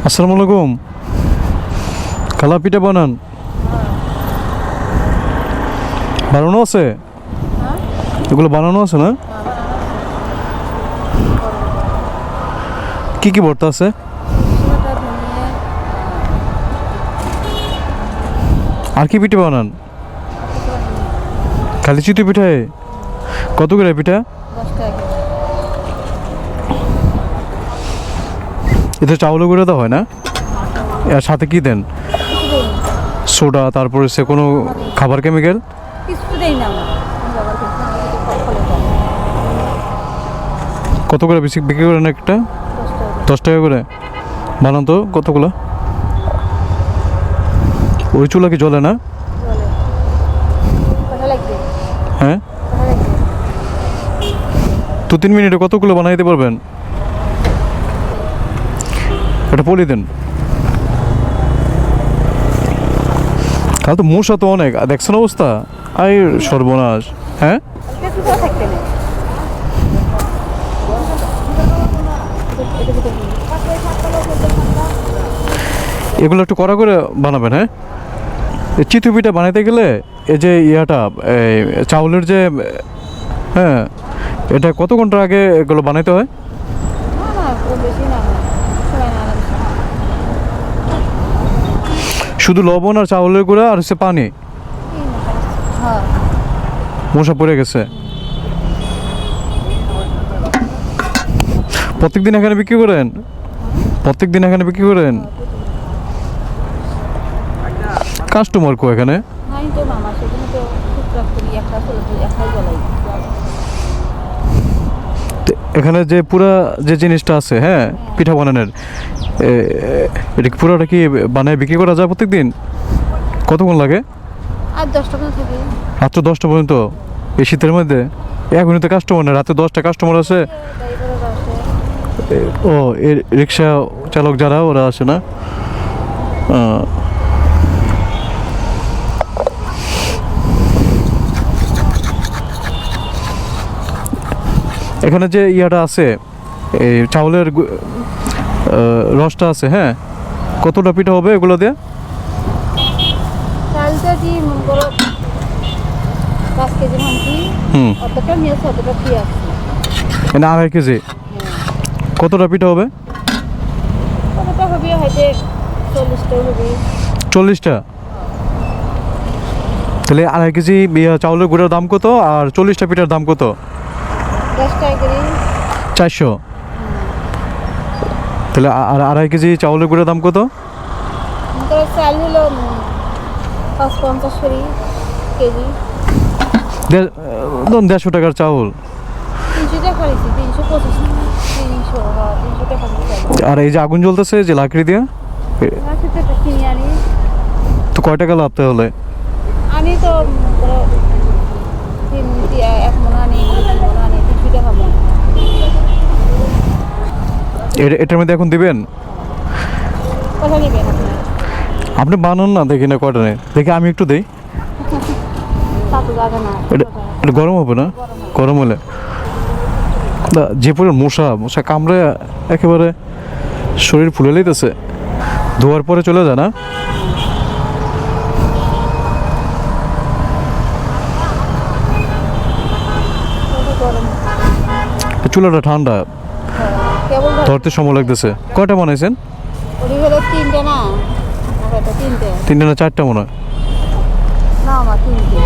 আসসালামু আলাইকুম। কালা পিঠা বানান, বানানো আছে? এগুলো বানানো আছে না? কি কি ভর্তা আছে? আর কি পিঠা বানান? খালি চিতই পিঠায় কত করে পিঠা? এতে চাউল গুঁড়ো তো হয় না? এর সাথে কি দেন? সোডা, তারপরে সে কোনো খাবার কেমিক্যাল? কত করে বেশি বিক্রি করেন একটা? 10 টাকা করে। বানান তো কতগুলো? ওই চুলা কি জ্বলে না? হ্যাঁ, 2-3 মিনিটে কতগুলো বানাইতে পারবেন? এটা পলি দেন। কাল তো মশা তো অনেক, দেখছেন অবস্থা? আই সর্বনাশ। হ্যাঁ, এগুলো একটু কড়া করে বানাবেন। হ্যাঁ, এই চিতই পিঠা বানাইতে গেলে এই যে ইয়াটা, এই চাউলের যে, হ্যাঁ, এটা কত ঘন্টা আগে এগুলো বানাইতে হয়? শুধু লবণ আর চাউলের গুঁড়া আর হচ্ছে পানি? মশা পড়ে গেছে। প্রত্যেকদিন এখানে বিক্রি করেন? প্রত্যেকদিন এখানে বিক্রি করেন? কাস্টমার কো এখানে? এখানে যে পুরা যে জিনিসটা আছে, হ্যাঁ, পিঠা বানানোর, এটা পুরোটা কি বানায় বিক্রি করা যায় প্রত্যেকদিন? কতক্ষণ লাগে? রাত্র 10টা পর্যন্ত? এই শীতের মধ্যে? এখনই তো কাস্টমার না, রাতে 10টা কাস্টমার আছে। ও, এই রিক্সা চালক যারা, ওরা আসে না? এখানে যে ইয়াটা আছে, এই চাউলের রসটা আছে, হ্যাঁ, কতটা পিঠা হবে এগুলো দিয়ে? মানে 2.5 কেজি? কতটা পিঠা হবে? 40টা? তাহলে 2.5 কেজি চাউলের গুঁড়ার দাম কত, আর 40টা পিঠার দাম কত? 400? তাহলে আর 2.5 কেজি চাউলের গুঁড়ার দাম কত? চাল হলো 550 কেজি। 150 টাকার চাউল? 300 টাকা হয়েছে, 325, 300 টাকা। আর এই যে আগুন জ্বলতেছে যে লাকড়ি দিয়ে, কিনে আনি তো কয় টাকা লাভ তাহলে? আনি তো এক মন আনি, 2 মন আনি, 300 টাকা মন। এটার মধ্যে এখন দিবেন? কথা নেবেন আপনি বানান না, দেখি না কয়টা নেই, দেখি আমি একটু দিই। এটা গরম হবে না? গরম হলে যে পরে মশা মশা কামড়ে একেবারে শরীর ফুলে লইতেছে। ধোয়ার পরে চলে যায় না? চুলাটা ঠান্ডা, ধরতে সময় লাগতেছে। কয়টা বানাইছেন? 3টে না? 3টে না 4টা মনে হয়? না, আমার 3টে।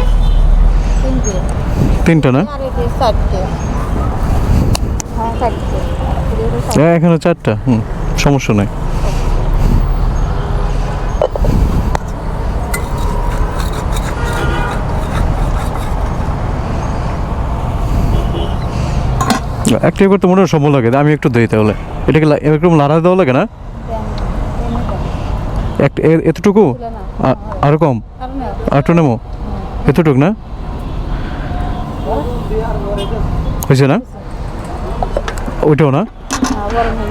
3টা না? হ্যাঁ, এখানে 4টা। সমস্যা নেই। একটা করতে মনে হয় সময় লাগে, আমি একটু দিই তাহলে। এটাকে এরকম লাড়া দেওয়া লাগে না? এতটুকু? আরো কম? আর একটু নেবো? এতটুক না? হয়েছে না? ওইটাও না?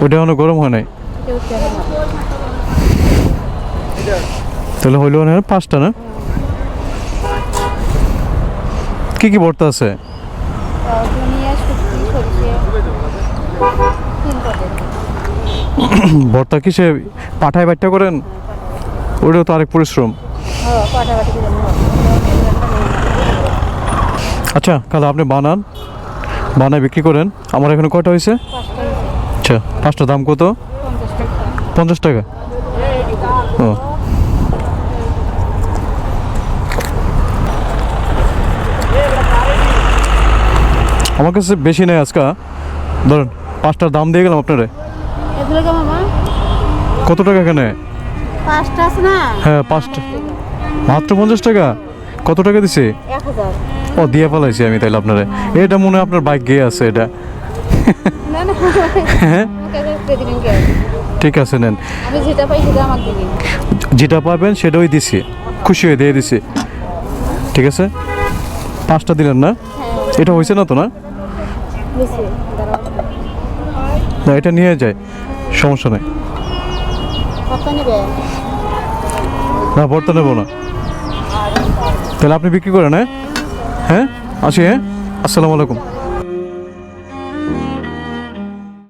ওইটা এখনো গরম হয় নাই? তাহলে হইলো না 5টা না? কি কি ভর্তা আছে? ধনিয়া, শুটকি, সরিষে, 3 প্যাকেট। ভর্তা কি সে পাঠায় বাট্টা করেন? ওটাও তো আরেক পরিশ্রম। পাটাপাটি করে নেওয়া। আচ্ছা কাল আপনি বানায় বিক্রি করেন। আমার এখানে কয়টা হয়েছে? 5টা আচ্ছা 5টা দাম কত? 50 টাকা। 50 টাকা। ও আমার কাছে বেশি নেই আজকে, ধরেন 5টার দাম দিয়ে গেলাম আপনারে। এগুলো কে মামা? কত টাকা এখানে? 5টা আছে না? হ্যাঁ 5টা মাত্র 50 টাকা। কত টাকা দিছে? 1000। ও দিয়ে ফেলাইছি আমি তাইলে আপনারে। এটা মনে হয় আপনার বাইক গিয়ে আছে এটা। না না হ্যাঁ আমাকে দিবেন কে? ঠিক আছে নেন, আমি যেটা পাই সেটা আমাকে দিবেন। যেটা পাবেন সেটাই দিছি, খুশি হয়ে দিয়ে দিছি। ঠিক আছে 5টা দিলেন না? হ্যাঁ এটা হয়েছে না তো না? নিচে দাঁড়াও। না এটা নিয়ে যায়, সমস্যা নেই। কত নেবে? না ভর্তা নেবো না। তাহলে আপনি বিক্রি করেন, হ্যাঁ হ্যাঁ আসি, হ্যাঁ আসসালামু আলাইকুম।